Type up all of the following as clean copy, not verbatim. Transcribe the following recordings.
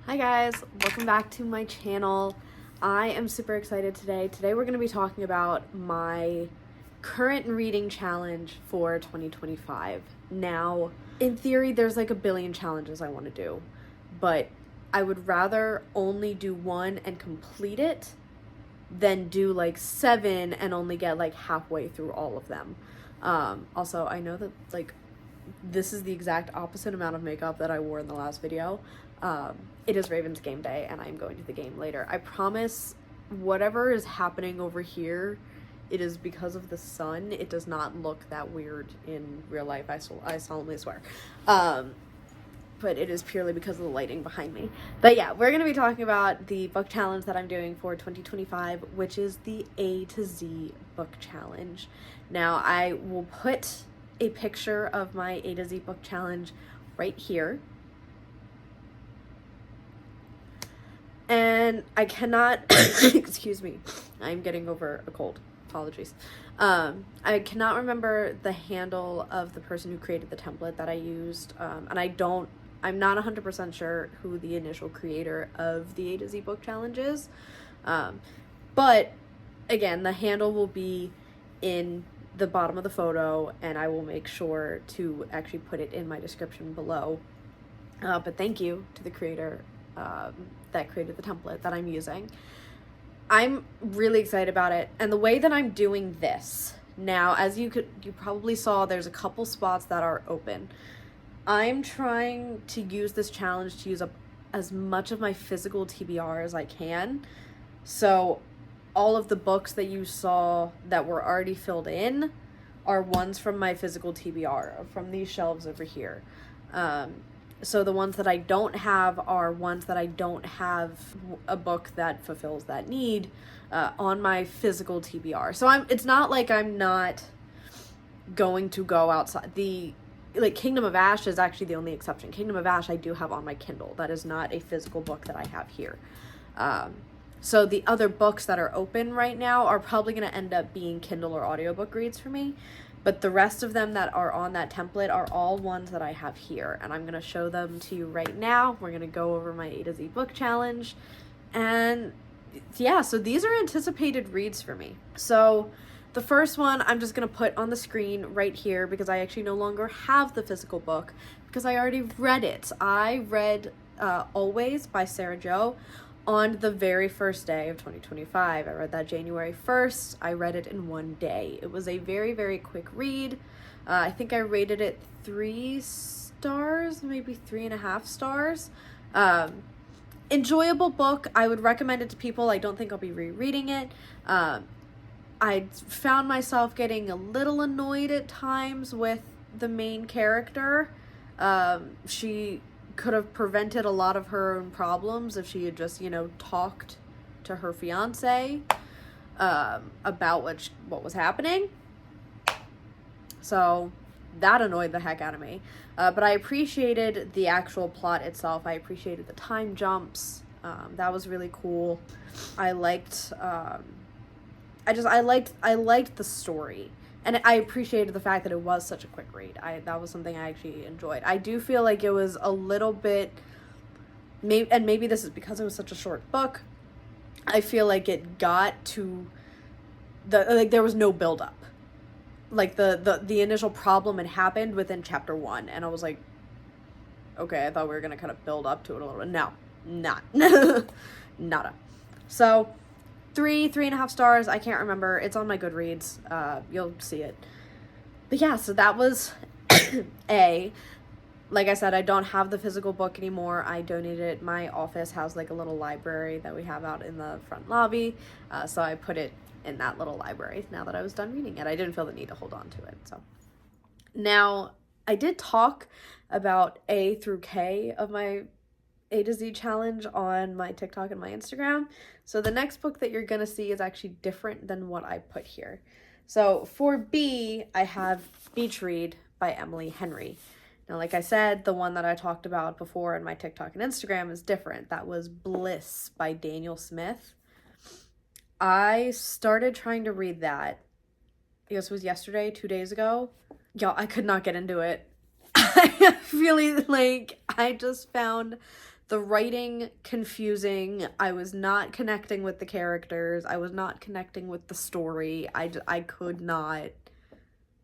Hi guys, welcome back to my channel. I am super excited today. Today we're going to be talking about my current reading challenge for 2025. Now, in theory, there's like a billion challenges I want to do, but I would rather only do one and complete it than do like 7 and only get like halfway through all of them. Also, I know that like this is the exact opposite amount of makeup that I wore in the last video. It is Raven's game day and I'm going to the game later. I promise whatever is happening over here, it is because of the sun. It does not look that weird in real life, I solemnly swear. But it is purely because of the lighting behind me. But yeah, we're going to be talking about the book challenge that I'm doing for 2025, which is the A to Z book challenge. Now, I will put a picture of my A to Z book challenge right here. And I cannot, excuse me, I'm getting over a cold, apologies. I cannot remember the handle of the person who created the template that I used, and I'm not 100% sure who the initial creator of the A to Z book challenge is, but again, the handle will be in the bottom of the photo, and I will make sure to actually put it in my description below. But thank you to the creator that created the template that I'm using. I'm really excited about it, and the way that I'm doing this now, as you probably saw, there's a couple spots that are open. I'm trying to use this challenge to use up as much of my physical TBR as I can. So all of the books that you saw that were already filled in are ones from my physical TBR, from these shelves over here. So the ones that I don't have are ones that I don't have a book that fulfills that need on my physical TBR. So it's not like I'm not going to go outside. Like Kingdom of Ash is actually the only exception. Kingdom of Ash I do have on my Kindle. That is not a physical book that I have here. So the other books that are open right now are probably going to end up being Kindle or audiobook reads for me. But the rest of them that are on that template are all ones that I have here. And I'm going to show them to you right now. We're going to go over my A to Z book challenge. And yeah, so these are anticipated reads for me. So the first one I'm just going to put on the screen right here because I actually no longer have the physical book because I already read it. I read Always by Sarah Jo on the very first day of 2025. I read that January 1st. I read it in one day. It was a very, very quick read. I think I rated it 3 stars, maybe 3.5 stars. Enjoyable book. I would recommend it to people. I don't think I'll be rereading it. I found myself getting a little annoyed at times with the main character. She could have prevented a lot of her own problems if she had just, talked to her fiance about what was happening. So that annoyed the heck out of me. But I appreciated the actual plot itself. I appreciated the time jumps. That was really cool. I liked I liked the story. And I appreciated the fact that it was such a quick read. That was something I actually enjoyed. I do feel like it was a little bit, maybe this is because it was such a short book, I feel like it got to there was no build up. Like the initial problem had happened within chapter 1, and I was like, okay, I thought we were gonna kind of build up to it a little bit. No, not nada. So 3.5 stars. I can't remember. It's on my Goodreads. You'll see it. But yeah, so that was A. Like I said, I don't have the physical book anymore. I donated it. My office has like a little library that we have out in the front lobby. So I put it in that little library now that I was done reading it. I didn't feel the need to hold on to it. So now I did talk about A through K of my A to Z challenge on my TikTok and my Instagram. So the next book that you're gonna see is actually different than what I put here. So for B, I have Beach Read by Emily Henry. Now, like I said, the one that I talked about before in my TikTok and Instagram is different. That was Bliss by Daniel Smith. I started trying to read that. I guess it was yesterday, 2 days ago. Y'all, I could not get into it. I really I just found the writing confusing. I was not connecting with the characters. I was not connecting with the story. I could not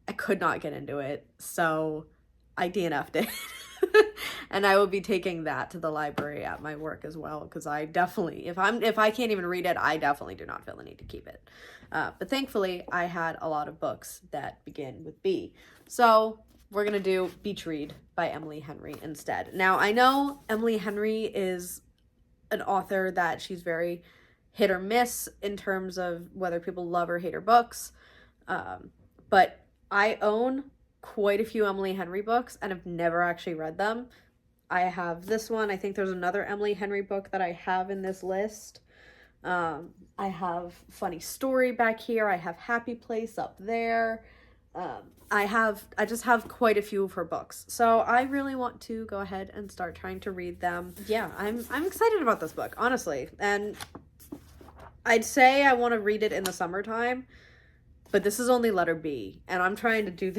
get into it. So I DNF'd it. And I will be taking that to the library at my work as well, because I definitely, if I can't even read it, I definitely do not feel the need to keep it. But thankfully, I had a lot of books that begin with B. So we're going to do Beach Read by Emily Henry instead. Now, I know Emily Henry is an author that she's very hit or miss in terms of whether people love or hate her books. But I own quite a few Emily Henry books and have never actually read them. I have this one. I think there's another Emily Henry book that I have in this list. I have Funny Story back here. I have Happy Place up there. I just have quite a few of her books. So I really want to go ahead and start trying to read them. Yeah, I'm excited about this book, honestly. And I'd say I want to read it in the summertime, but this is only letter B, and I'm trying to do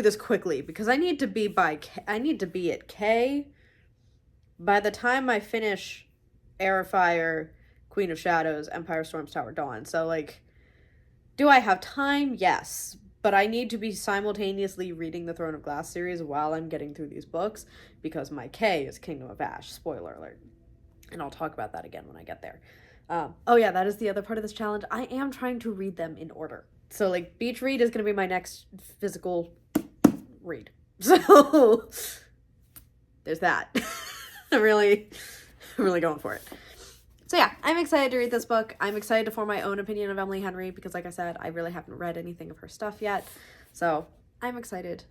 this quickly because I need to be at K by the time I finish Heir of Fire, Queen of Shadows, Empire Storms, Tower Dawn. So, like, do I have time? Yes. But I need to be simultaneously reading the Throne of Glass series while I'm getting through these books, because my K is Kingdom of Ash. Spoiler alert. And I'll talk about that again when I get there. Oh yeah, that is the other part of this challenge. I am trying to read them in order. So, like, Beach Read is going to be my next physical read. So, there's that. I'm really going for it. So yeah, I'm excited to read this book. I'm excited to form my own opinion of Emily Henry because, like I said, I really haven't read anything of her stuff yet. So I'm excited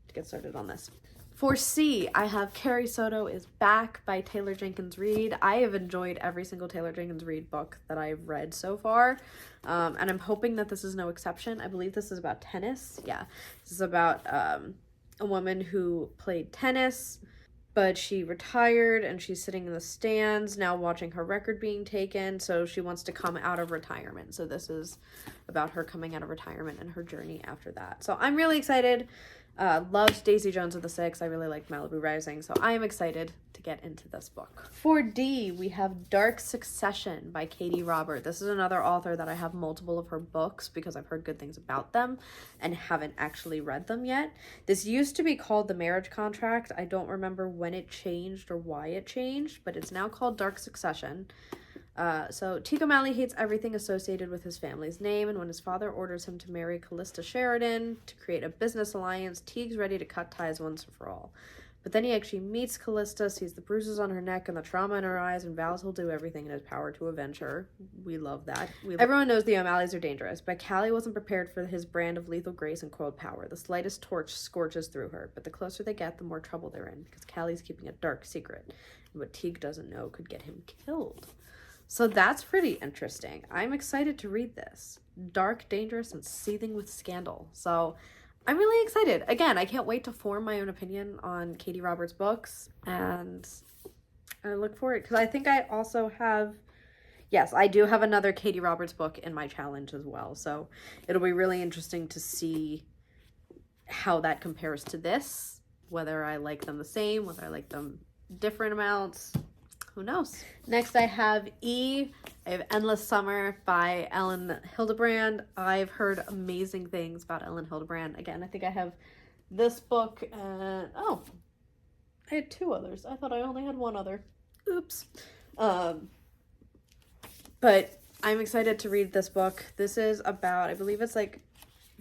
to get started on this. For C, I have Carrie Soto is Back by Taylor Jenkins Reid. I have enjoyed every single Taylor Jenkins Reid book that I've read so far, and I'm hoping that this is no exception. I believe this is about tennis. Yeah, this is about a woman who played tennis, but she retired and she's sitting in the stands now watching her record being taken, so she wants to come out of retirement. So this is about her coming out of retirement and her journey after that. So I'm really excited. Loved Daisy Jones of the Six. I really liked Malibu Rising, so I am excited to get into this book. For D, we have Dark Succession by Katie Robert. This is another author that I have multiple of her books because I've heard good things about them and haven't actually read them yet. This used to be called The Marriage Contract. I don't remember when it changed or why it changed, but it's now called Dark Succession. So Teague O'Malley hates everything associated with his family's name, and when his father orders him to marry Callista Sheridan to create a business alliance, Teague's ready to cut ties once and for all. But then he actually meets Callista, sees the bruises on her neck and the trauma in her eyes, and vows he'll do everything in his power to avenge her. We love that. Everyone knows the O'Malleys are dangerous, but Callie wasn't prepared for his brand of lethal grace and coiled power. The slightest torch scorches through her, but the closer they get, the more trouble they're in, because Callie's keeping a dark secret, and what Teague doesn't know could get him killed. So that's pretty interesting. I'm excited to read this. Dark, dangerous, and seething with scandal. So I'm really excited. Again, I can't wait to form my own opinion on Katie Roberts' books, and I look forward, because I think I also have, yes, I do have another Katie Roberts book in my challenge as well. So it'll be really interesting to see how that compares to this, whether I like them the same, whether I like them different amounts. Who knows? Next, I have E. I have Endless Summer by Ellen Hildebrand. I've heard amazing things about Ellen Hildebrand. Again, I think I have this book and... oh, I had two others. I thought I only had one other. Oops. But I'm excited to read this book. This is about, I believe it's like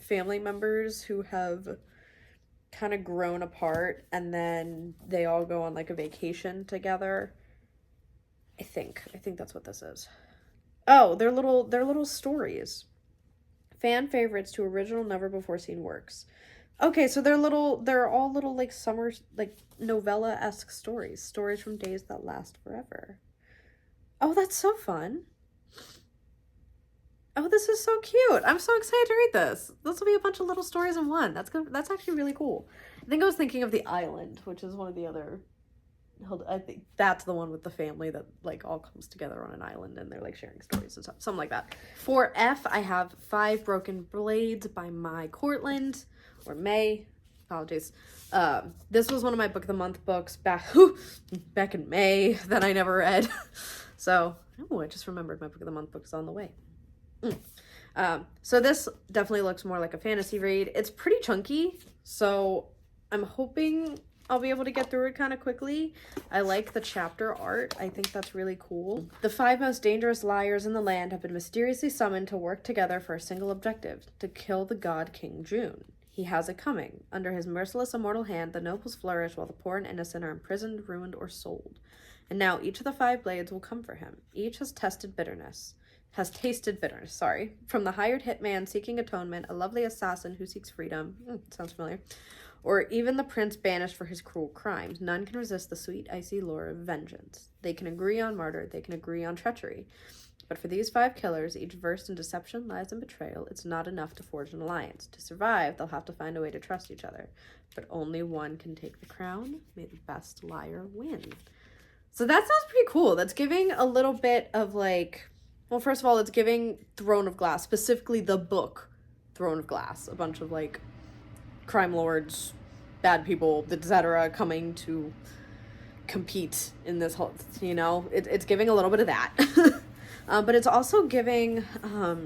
family members who have kind of grown apart, and then they all go on like a vacation together. I think that's what this is. Oh, they're little stories. Fan favorites to original, never before seen works. Okay, so they're all little like summer, like novella-esque stories from days that last forever. Oh, that's so fun. Oh, this is so cute. I'm so excited to read this. This will be a bunch of little stories in one. That's good. That's actually really cool. I think I was thinking of The Island, which is one of the other... I think that's the one with the family that like all comes together on an island and they're like sharing stories and stuff, something like that. For F, I have Five Broken Blades by Mai Cortland, or May. Apologies. This was one of my book of the month books back in May that I never read. So, oh, I just remembered my book of the month book is on the way. So this definitely looks more like a fantasy read. It's pretty chunky, so I'm hoping I'll be able to get through it kind of quickly. I like the chapter art. I think that's really cool. The 5 most dangerous liars in the land have been mysteriously summoned to work together for a single objective, to kill the god King June. He has it coming. Under his merciless immortal hand, the nobles flourish while the poor and innocent are imprisoned, ruined, or sold. And now each of the 5 blades will come for him. Each has tasted bitterness, from the hired hitman seeking atonement, a lovely assassin who seeks freedom, sounds familiar, or even the prince banished for his cruel crimes. None can resist the sweet, icy lure of vengeance. They can agree on murder, they can agree on treachery. But for these 5 killers, each versed in deception, lies, and betrayal, it's not enough to forge an alliance. To survive, they'll have to find a way to trust each other. But only one can take the crown. May the best liar win. So that sounds pretty cool. That's giving a little bit of like, well, first of all, it's giving Throne of Glass, specifically the book Throne of Glass. A bunch of like crime lords, bad people, etc. coming to compete in this whole, you know, it's giving a little bit of that. But it's also giving a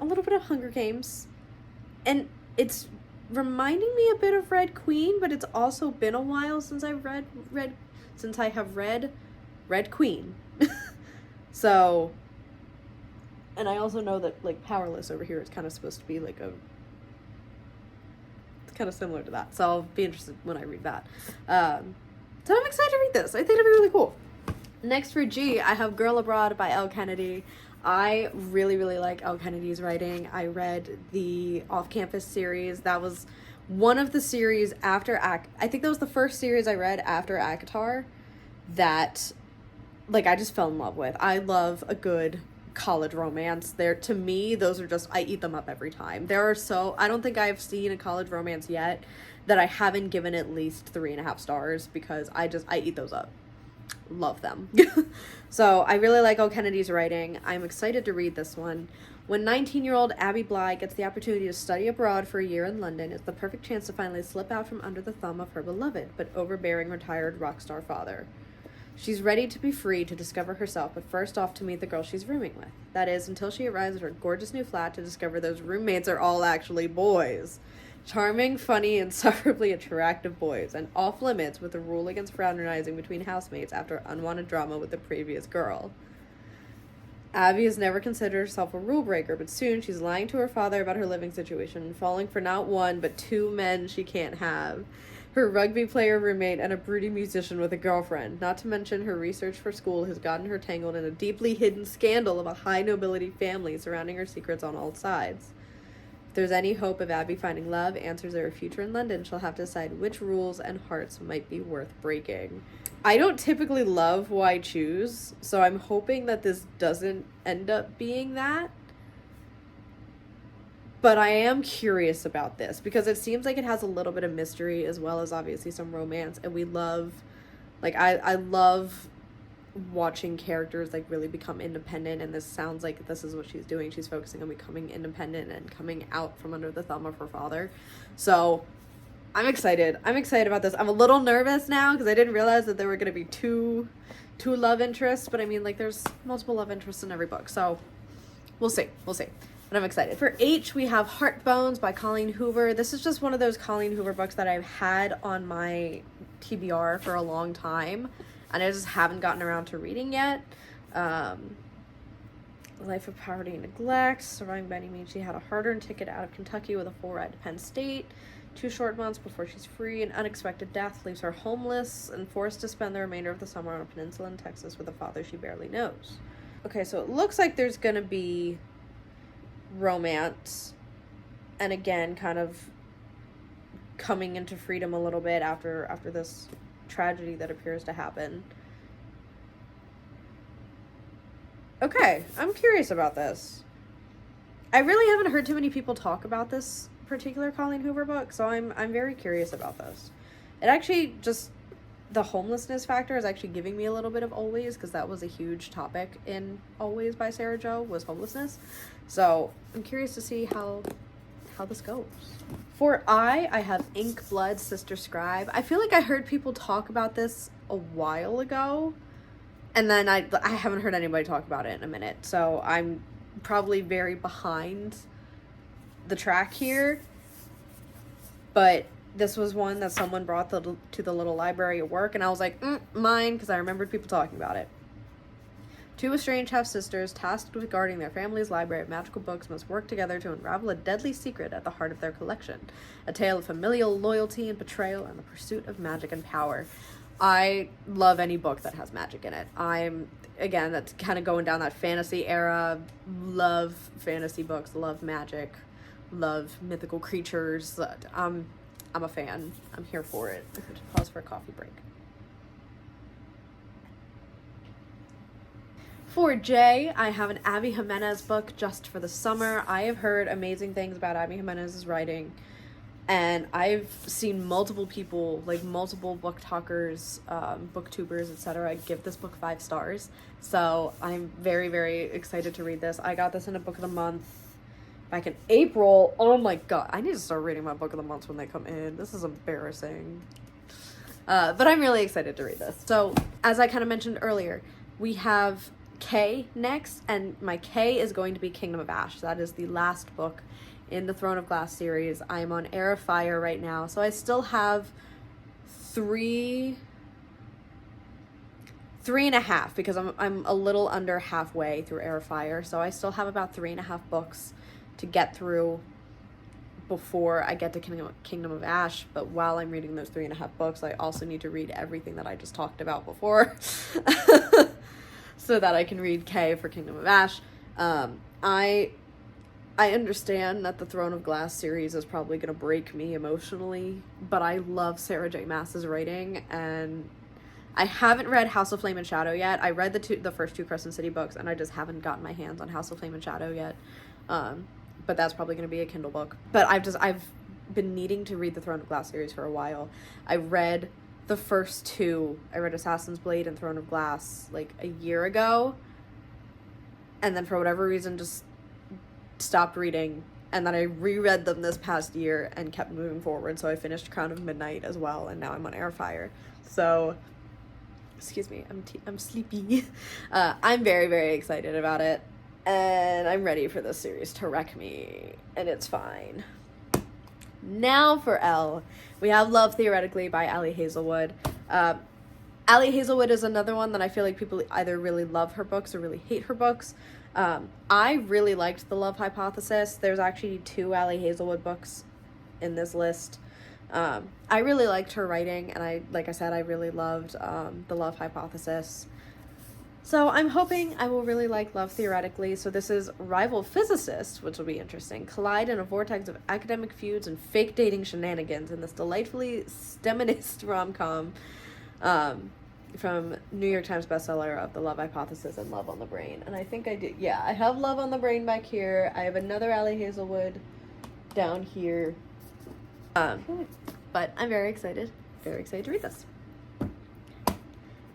little bit of Hunger Games. And it's reminding me a bit of Red Queen, but it's also been a while since I have read Red Queen. So, and I also know that like Powerless over here is kind of supposed to be like it's kind of similar to that. So I'll be interested when I read that. So I'm excited to read this. I think it'll be really cool. Next for G, I have Girl Abroad by Elle Kennedy. I really, really like Elle Kennedy's writing. I read the Off Campus series. That was one of the series after I think that was the first series I read after ACOTAR that, like, I just fell in love with. I love a good college romance. To me, those are just, I eat them up every time. I don't think I've seen a college romance yet that I haven't given at least 3.5 stars because I eat those up. Love them. So I really like Elle Kennedy's writing. I'm excited to read this one. When 19-year-old Abby Bly gets the opportunity to study abroad for a year in London, it's the perfect chance to finally slip out from under the thumb of her beloved but overbearing retired rock star father. She's ready to be free to discover herself, but first off to meet the girl she's rooming with. That is, until she arrives at her gorgeous new flat to discover those roommates are all actually boys. Charming, funny, insufferably attractive boys, and off limits with a rule against fraternizing between housemates after unwanted drama with the previous girl. Abby has never considered herself a rule breaker, but soon she's lying to her father about her living situation and falling for not one, but 2 men she can't have. Her rugby player roommate and a broody musician with a girlfriend. Not to mention her research for school has gotten her tangled in a deeply hidden scandal of a high nobility family surrounding her secrets on all sides. If there's any hope of Abby finding love, answers, or a future in London, she'll have to decide which rules and hearts might be worth breaking. I don't typically love Why Choose, so I'm hoping that this doesn't end up being that. But I am curious about this because it seems like it has a little bit of mystery as well as obviously some romance, and we love, like, I love watching characters like really become independent, and this sounds like this is what she's doing. She's focusing on becoming independent and coming out from under the thumb of her father. So I'm excited about this. I'm a little nervous now because I didn't realize that there were going to be two love interests, but I mean, like, there's multiple love interests in every book, so we'll see, but I'm excited. For H, we have Heartbones by Colleen Hoover. This is just one of those Colleen Hoover books that I've had on my TBR for a long time, and I just haven't gotten around to reading yet. Life of Poverty and Neglect. Surviving by any means she had a hard-earned ticket out of Kentucky with a full ride to Penn State. 2 short months before she's free, an unexpected death leaves her homeless and forced to spend the remainder of the summer on a peninsula in Texas with a father she barely knows. Okay, so it looks like there's gonna be romance, and again, kind of coming into freedom a little bit after this tragedy that appears to happen. Okay, I'm curious about this. I really haven't heard too many people talk about this particular Colleen Hoover book, so I'm very curious about this. It actually just, the homelessness factor is actually giving me a little bit of Always, because that was a huge topic in Always by Sarah Jo, was homelessness. So I'm curious to see how how this goes. For I have Ink Blood Sister Scribe. I feel like I heard people talk about this a while ago, and then I haven't heard anybody talk about it in a minute, so I'm probably very behind the track here. But this was one that someone brought to the little library at work, and I was like, mine, because I remembered people talking about it. Two estranged half-sisters, tasked with guarding their family's library of magical books, must work together to unravel a deadly secret at the heart of their collection. A tale of familial loyalty and betrayal and the pursuit of magic and power. I love any book that has magic in it. Again, that's kind of going down that fantasy era. Love fantasy books, love magic, love mythical creatures. I'm a fan. I'm here for it. Pause for a coffee break. For J, I have an Abby Jimenez book, Just for the Summer. I have heard amazing things about Abby Jimenez's writing, and I've seen multiple people, like multiple book talkers, booktubers, etc., give this book 5 stars. So I'm very, very excited to read this. I got this in a book of the month back in April. Oh my god, I need to start reading my book of the months when they come in. This is embarrassing. But I'm really excited to read this. So, as I kind of mentioned earlier, we have K next, and my K is going to be Kingdom of Ash. That is the last book in the Throne of Glass series. I'm on Heir of Fire right now, so I still have 3.5, because I'm a little under halfway through Heir of Fire, so I still have about 3.5 books to get through before I get to Kingdom of Ash. But while I'm reading those 3.5 books, I also need to read everything that I just talked about before so that I can read K for Kingdom of Ash. I understand that the Throne of Glass series is probably going to break me emotionally, but I love Sarah J. Maas's writing, and I haven't read House of Flame and Shadow yet. I read the first 2 Crescent City books, and I just haven't gotten my hands on House of Flame and Shadow yet. But that's probably going to be a Kindle book. But I've been needing to read the Throne of Glass series for a while. I read the first 2. I read Assassin's Blade and Throne of Glass like a year ago, and then for whatever reason just stopped reading, and then I reread them this past year and kept moving forward. So I finished Crown of Midnight as well, and now I'm on Heir of Fire. So, excuse me, I'm sleepy. I'm very, very excited about it, and I'm ready for this series to wreck me, and it's fine. Now for L, we have Love Theoretically by Ali Hazelwood. Ali Hazelwood is another one that I feel like people either really love her books or really hate her books. I really liked The Love Hypothesis. There's actually 2 Ali Hazelwood books in this list. I really liked her writing, and like I said, I really loved The Love Hypothesis. So I'm hoping I will really like Love Theoretically. So this is rival physicists, which will be interesting, collide in a vortex of academic feuds and fake dating shenanigans in this delightfully STEMinist rom-com from New York Times bestseller of The Love Hypothesis and Love on the Brain. And I think I did, yeah, I have Love on the Brain back here. I have another Ali Hazelwood down here. But I'm very excited to read this.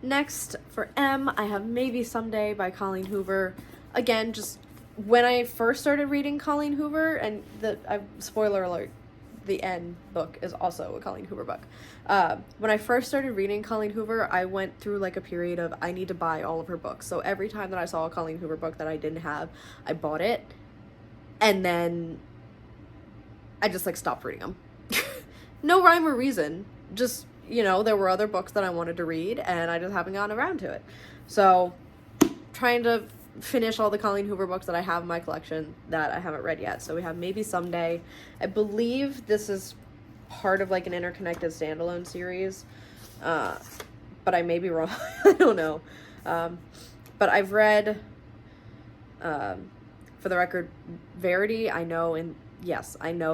Next, for M, I have Maybe Someday by Colleen Hoover. Again, just when I first started reading Colleen Hoover, and spoiler alert, the N book is also a Colleen Hoover book. When I first started reading Colleen Hoover, I went through like a period of I need to buy all of her books. So every time that I saw a Colleen Hoover book that I didn't have, I bought it, and then I just like stopped reading them. No rhyme or reason, just, you know, there were other books that I wanted to read, and I just haven't gotten around to it. So, trying to finish all the Colleen Hoover books that I have in my collection that I haven't read yet. So we have Maybe Someday. I believe this is part of like an interconnected standalone series, but I may be wrong. I don't know. But I've read, for the record, Verity. I know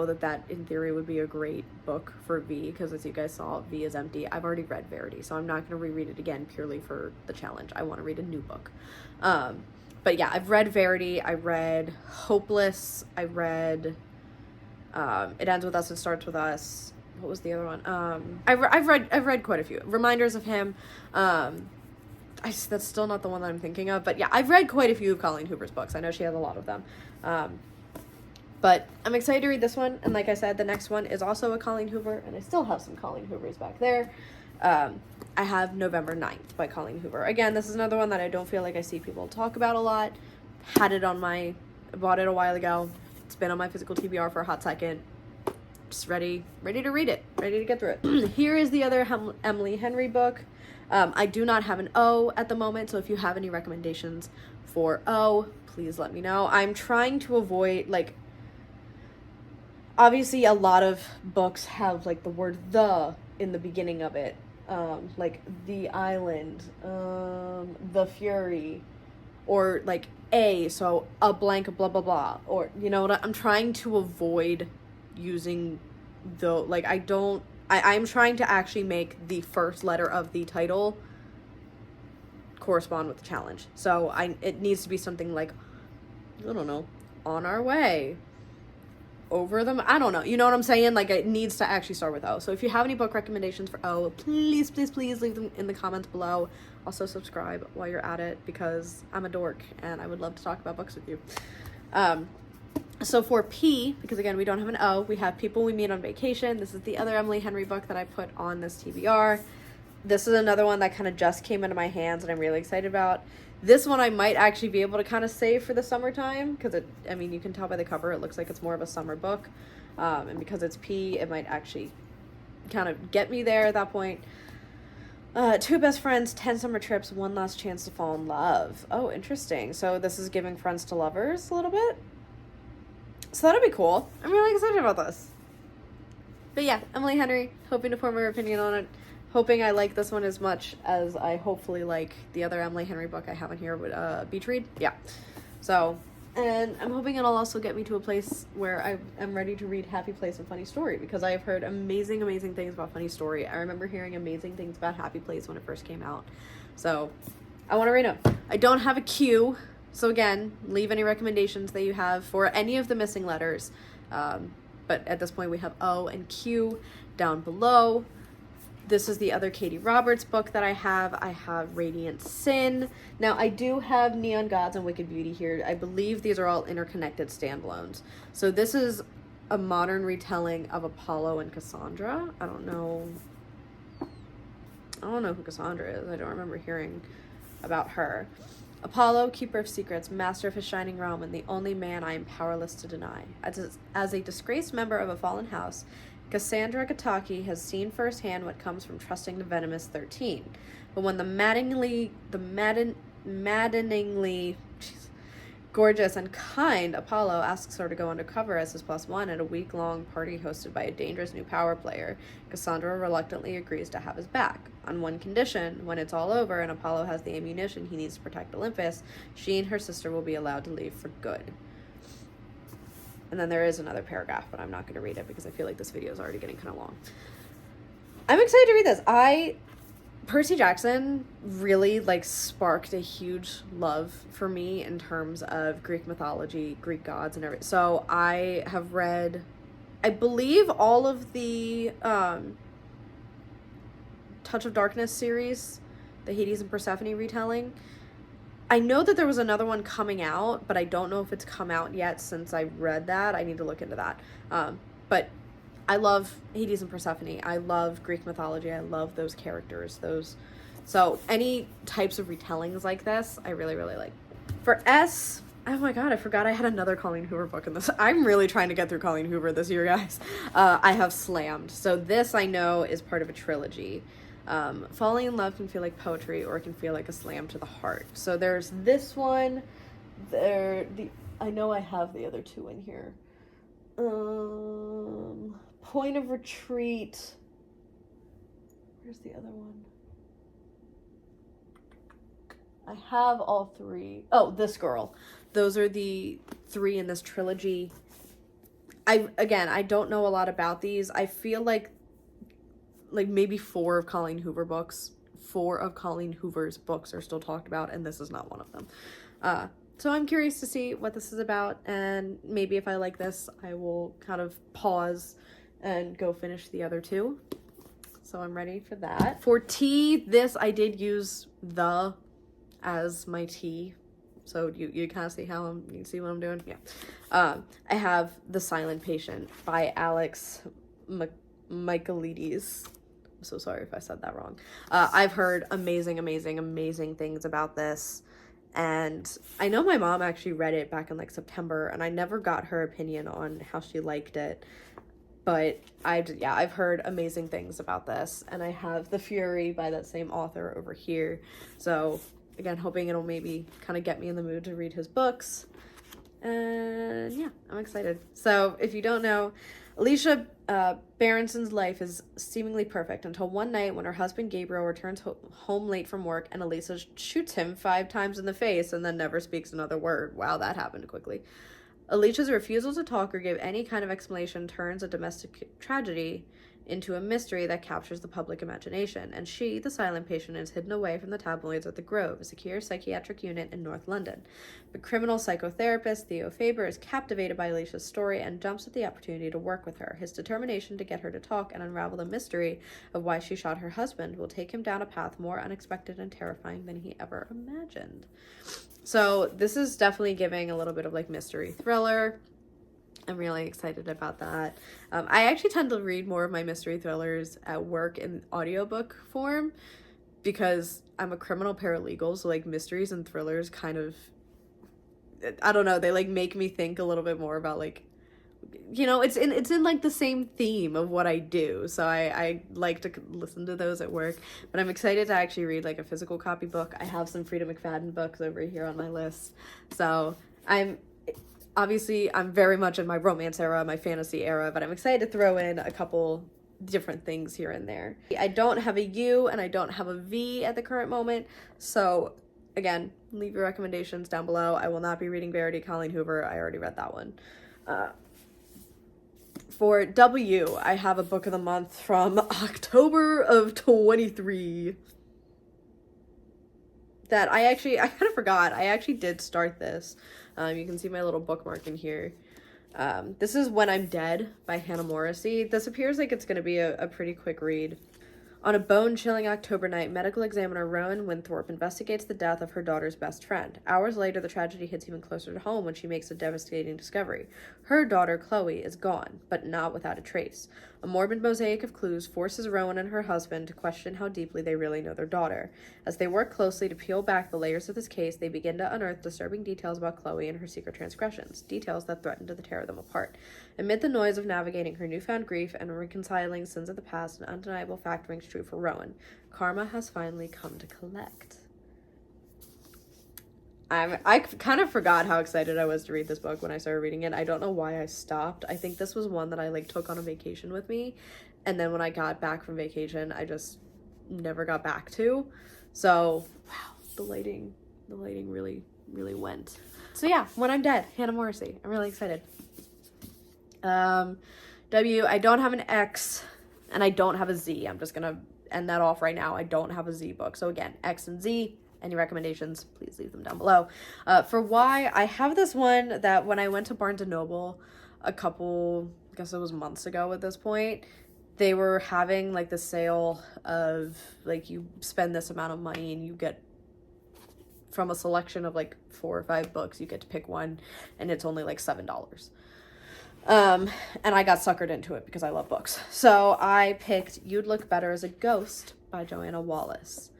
that in theory would be a great book for V, because as you guys saw, V is empty. I've already read Verity, so I'm not going to reread it again purely for the challenge. I want to read a new book. But yeah, I've read Verity. I read Hopeless. I read It Ends With Us, It Starts With Us. What was the other one? I've read quite a few. Reminders of Him. That's still not the one that I'm thinking of, but yeah, I've read quite a few of Colleen Hoover's books. I know she has a lot of them. But I'm excited to read this one, and like I said, the next one is also a Colleen Hoover, and I still have some Colleen Hoovers back there. I have November 9th by Colleen Hoover. Again, this is another one that I don't feel like I see people talk about a lot. Bought it a while ago. It's been on my physical TBR for a hot second. Just ready to read it, ready to get through it. Here is the other Emily Henry book. I do not have an O at the moment, so if you have any recommendations for O, please let me know. I'm trying to avoid, like, obviously a lot of books have like the word the in the beginning of it, like The Island, The Fury, or like so a blank blah blah blah, or you know what, I'm trying to avoid using I'm trying to actually make the first letter of the title correspond with the challenge. So it needs to be something like, I don't know, On Our Way, Over them, I don't know, you know what I'm saying? Like, it needs to actually start with O. So if you have any book recommendations for O, please leave them in the comments below. Also subscribe while you're at it, because I'm a dork and I would love to talk about books with you. So for P, because again we don't have an O, we have People We Meet on Vacation. This is the other Emily Henry book that I put on this TBR. This is another one that kind of just came into my hands and I'm really excited about. This one I might actually be able to kind of save for the summertime, because you can tell by the cover it looks like it's more of a summer book, and because it's P, it might actually kind of get me there at that point. 2 Best Friends, 10 Summer Trips, One Last Chance to Fall in Love. Oh, interesting. So this is giving friends to lovers a little bit. So that'll be cool. I'm really excited about this. But yeah, Emily Henry, hoping to form my opinion on it. Hoping I like this one as much as I hopefully like the other Emily Henry book I have in here, Beach Read. Yeah. So, and I'm hoping it'll also get me to a place where I am ready to read Happy Place and Funny Story, because I have heard amazing things about Funny Story. I remember hearing amazing things about Happy Place when it first came out. So, I want to read them. I don't have a Q. So again, leave any recommendations that you have for any of the missing letters. But at this point we have O and Q down below. This is the other Katie Roberts book that I have. I have Radiant Sin. Now I do have Neon Gods and Wicked Beauty here. I believe these are all interconnected standalones. So this is a modern retelling of Apollo and Cassandra. I don't know who Cassandra is. I don't remember hearing about her. Apollo, keeper of secrets, master of his shining realm, and the only man I am powerless to deny. As a disgraced member of a fallen house, Cassandra Gataki has seen firsthand what comes from trusting the venomous 13. But when the maddeningly gorgeous and kind Apollo asks her to go undercover as his +1 at a week-long party hosted by a dangerous new power player, Cassandra reluctantly agrees to have his back. On one condition: when it's all over and Apollo has the ammunition he needs to protect Olympus, she and her sister will be allowed to leave for good. And then there is another paragraph, but I'm not going to read it because I feel like this video is already getting kind of long. I'm excited to read this. Percy Jackson really sparked a huge love for me in terms of Greek mythology, Greek gods, and everything. So I have read, I believe, all of the Touch of Darkness series, the Hades and Persephone retelling. I know that there was another one coming out, but I don't know if it's come out yet since I read that. I need to look into that. But I love Hades and Persephone. I love Greek mythology. I love those characters. So any types of retellings like this, I really, really like. For S, oh my god, I forgot I had another Colleen Hoover book in this. I'm really trying to get through Colleen Hoover this year, guys. I have Slammed. So this I know is part of a trilogy. Falling in love can feel like poetry, or it can feel like a slam to the heart. So there's this one. I know I have the other two in here. Point of Retreat. Where's the other one? I have all three. Oh, This Girl. Those are the three in this trilogy. I don't know a lot about these. I feel like maybe 4 of Colleen Hoover's books are still talked about, and this is not one of them. So I'm curious to see what this is about, and maybe if I like this, I will kind of pause and go finish the other 2. So I'm ready for that. For T, this I did use the as my T So you kind of see you can see what I'm doing? Yeah. I have The Silent Patient by Alex Michaelides. I'm so sorry if I said that wrong. I've heard amazing things about this. And I know my mom actually read it back in like September, and I never got her opinion on how she liked it. But I've heard amazing things about this. And I have The Fury by that same author over here. So again, hoping it'll maybe kind of get me in the mood to read his books. And yeah, I'm excited. So if you don't know, Alicia Berenson's life is seemingly perfect until one night when her husband Gabriel returns home late from work and Alicia shoots him 5 times in the face and then never speaks another word. Wow, that happened quickly. Alicia's refusal to talk or give any kind of explanation turns a domestic tragedy into a mystery that captures the public imagination, and she, the silent patient, is hidden away from the tabloids at the Grove, a secure psychiatric unit in North London. The criminal psychotherapist Theo Faber is captivated by Alicia's story and jumps at the opportunity to work with her. His determination to get her to talk and unravel the mystery of why she shot her husband will take him down a path more unexpected and terrifying than he ever imagined. So this is definitely giving a little bit of like mystery thriller. I'm really excited about that. I actually tend to read more of my mystery thrillers at work in audiobook form because I'm a criminal paralegal, so like mysteries and thrillers kind of, I don't know, they like make me think a little bit more about like, you know, it's in like the same theme of what I do. So I like to listen to those at work, but I'm excited to actually read like a physical copy book. I have some Frida McFadden books over here on my list. So I'm very much in my romance era, my fantasy era, but I'm excited to throw in a couple different things here and there. I don't have a U and I don't have a V at the current moment. So again, leave your recommendations down below. I will not be reading Verity Colleen Hoover. I already read that one. For W, I have a book of the month from October of 23 that I kind of forgot. I actually did start this. You can see my little bookmark in here. This is When I'm Dead by Hannah Morrissey. This appears like it's going to be a pretty quick read. On a bone-chilling October night, medical examiner Rowan Winthorpe investigates the death of her daughter's best friend. Hours later, the tragedy hits even closer to home when she makes a devastating discovery. Her daughter, Chloe, is gone, but not without a trace. A morbid mosaic of clues forces Rowan and her husband to question how deeply they really know their daughter. As they work closely to peel back the layers of this case, they begin to unearth disturbing details about Chloe and her secret transgressions, details that threaten to tear them apart. Amid the noise of navigating her newfound grief and reconciling sins of the past, an undeniable fact rings true for Rowan. Karma has finally come to collect. I kind of forgot how excited I was to read this book when I started reading it. I don't know why I stopped. I think this was one that I like took on a vacation with me, and then when I got back from vacation, I just never got back to. So, wow, the lighting really went. So yeah, When I'm Dead, Hannah Morrissey. I'm really excited. W, I don't have an X and I don't have a Z. I'm just gonna end that off right now. I don't have a Z book. So again, X and Z, any recommendations, please leave them down below. For Y, I have this one that when I went to Barnes & Noble a couple, I guess it was months ago at this point, they were having like the sale of like you spend this amount of money and you get from a selection of like 4 or 5 books, you get to pick one and it's only like $7. And I got suckered into it because I love books. So I picked You'd Look Better as a Ghost by Joanna Wallace.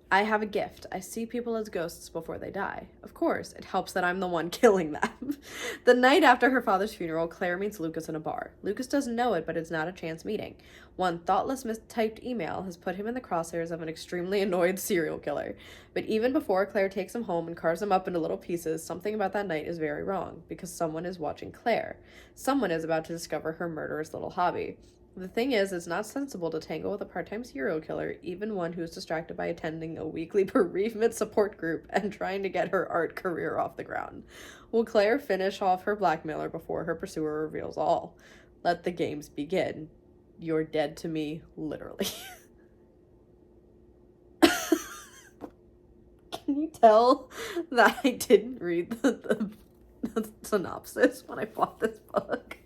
I have a gift. I see people as ghosts before they die. Of course, it helps that I'm the one killing them. The night after her father's funeral, Claire meets Lucas in a bar. Lucas doesn't know it, but it's not a chance meeting. One thoughtless mistyped email has put him in the crosshairs of an extremely annoyed serial killer. But even before Claire takes him home and carves him up into little pieces, something about that night is very wrong, because someone is watching Claire. Someone is about to discover her murderous little hobby. The thing is, it's not sensible to tangle with a part-time serial killer, even one who's distracted by attending a weekly bereavement support group and trying to get her art career off the ground. Will Claire finish off her blackmailer before her pursuer reveals all? Let the games begin. You're dead to me, literally. Can you tell that I didn't read the synopsis when I bought this book?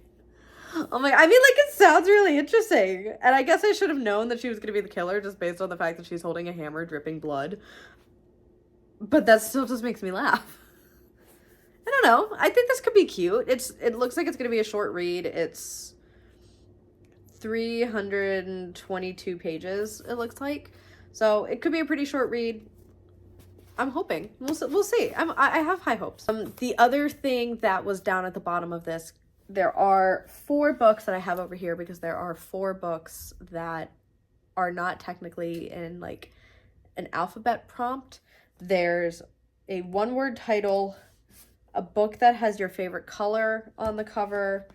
Oh my, I mean, like, it sounds really interesting. And I guess I should have known that she was going to be the killer just based on the fact that she's holding a hammer dripping blood. but that still just makes me laugh. I don't know. I think this could be cute. It looks like it's going to be a short read. It's 322 pages, it looks like. So it could be a pretty short read. I'm hoping. We'll see. I have high hopes. The other thing that was down at the bottom of this, there are 4 books that I have over here because there are 4 books that are not technically in like an alphabet prompt. There's a 1-word title, a book that has your favorite color on the cover,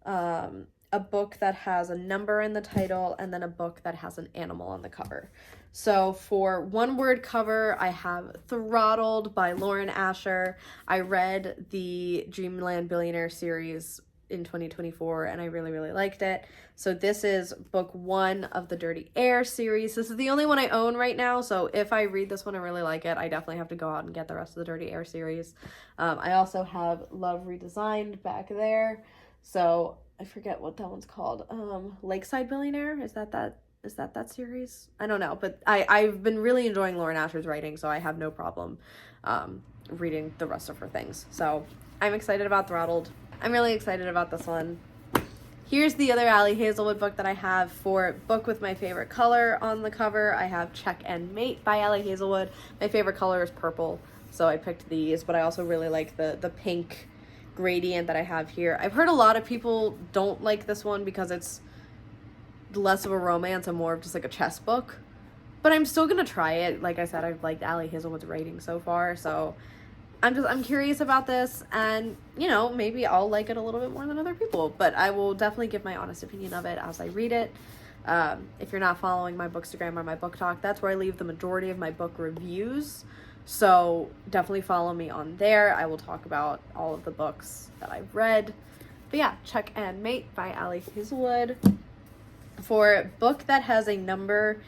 a book that has a number in the title, and then a book that has an animal on the cover. So for 1-word cover, I have Throttled by Lauren Asher. I read the Dreamland Billionaire series in 2024 and I really, really liked it. So this is book 1 of the Dirty Air series. This is the only one I own right now, so if I read this one and really like it, I definitely have to go out and get the rest of the Dirty Air series. I also have Love Redesigned back there. So I forget what that one's called. Lakeside Billionaire? Is that series? I don't know, but I've been really enjoying Lauren Asher's writing, so I have no problem reading the rest of her things. So I'm excited about Throttled. I'm really excited about this one. Here's the other Ali Hazelwood book that I have for book with my favorite color on the cover. I have Check and Mate by Ali Hazelwood. My favorite color is purple, so I picked these, but I also really like the pink gradient that I have here. I've heard a lot of people don't like this one because it's less of a romance and more of just like a chess book, but I'm still gonna try it. Like I said, I've liked Ali Hazelwood's writing so far, so I'm curious about this, and you know, maybe I'll like it a little bit more than other people, but I will definitely give my honest opinion of it as I read it. If you're not following my Bookstagram or my Book Talk, that's where I leave the majority of my book reviews, so definitely follow me on there. I will talk about all of the books that I've read. But yeah, Check and Mate by Ali Hazelwood. For a book that has a number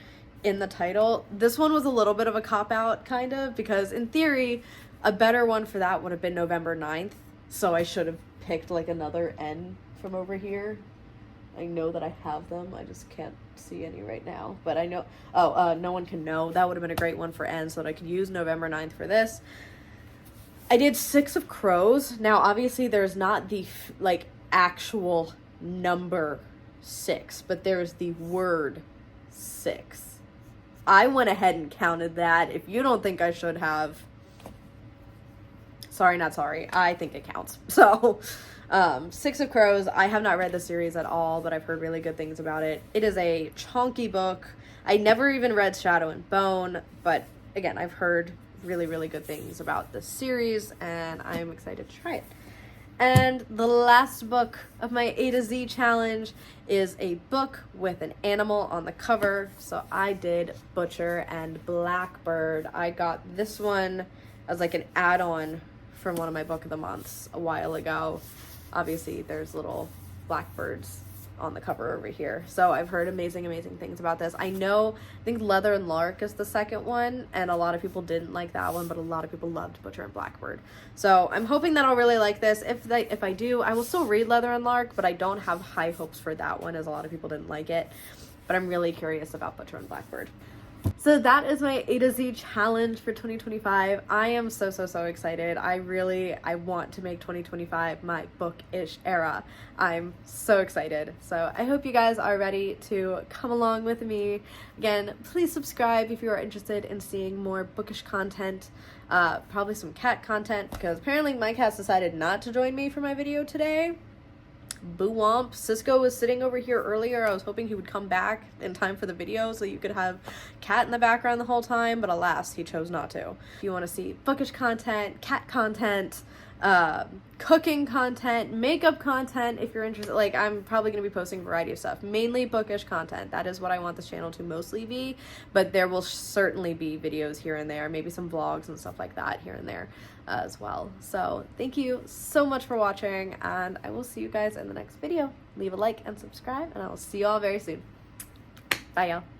in the title, this one was a little bit of a cop-out, kind of, because in theory, a better one for that would have been November 9th, so I should have picked like another N from over here. I know that I have them, I just can't see any right now, but I know, No One Can Know, that would have been a great one for N, so that I could use November 9th for this. I did 6 of Crows. Now obviously there's not the like actual number 6, but there's the word 6. I went ahead and counted that. If you don't think I should have, sorry, not sorry. I think it counts. So, 6 of Crows. I have not read the series at all, but I've heard really good things about it. It is a chunky book. I never even read Shadow and Bone, but again, I've heard really, really good things about this series, and I'm excited to try it. And the last book of my A to Z challenge is a book with an animal on the cover. So I did Butcher and Blackbird. I got this one as like an add-on from one of my book of the months a while ago. Obviously there's little blackbirds on the cover over here. So I've heard amazing things about this. I think Leather and Lark is the second one, and a lot of people didn't like that one, but a lot of people loved Butcher and Blackbird. So I'm hoping that I'll really like this. If I do, I will still read Leather and Lark, but I don't have high hopes for that one, as a lot of people didn't like it. But I'm really curious about Butcher and Blackbird. So that is my A to Z challenge for 2025. I am so excited. I want to make 2025 my bookish era. I'm so excited. So I hope you guys are ready to come along with me. Again, please subscribe if you are interested in seeing more bookish content. Probably some cat content, because apparently my cats decided not to join me for my video today. Boo womp. Cisco was sitting over here earlier. I was hoping he would come back in time for the video so you could have cat in the background the whole time, but alas, he chose not to. If you want to see bookish content, cat content, cooking content, makeup content, if you're interested, like, I'm probably going to be posting a variety of stuff, mainly bookish content. That is what I want this channel to mostly be, but there will certainly be videos here and there, maybe some vlogs and stuff like that here and there as well. So thank you so much for watching, and I will see you guys in the next video. Leave a like and subscribe, and I will see you all very soon. Bye, y'all.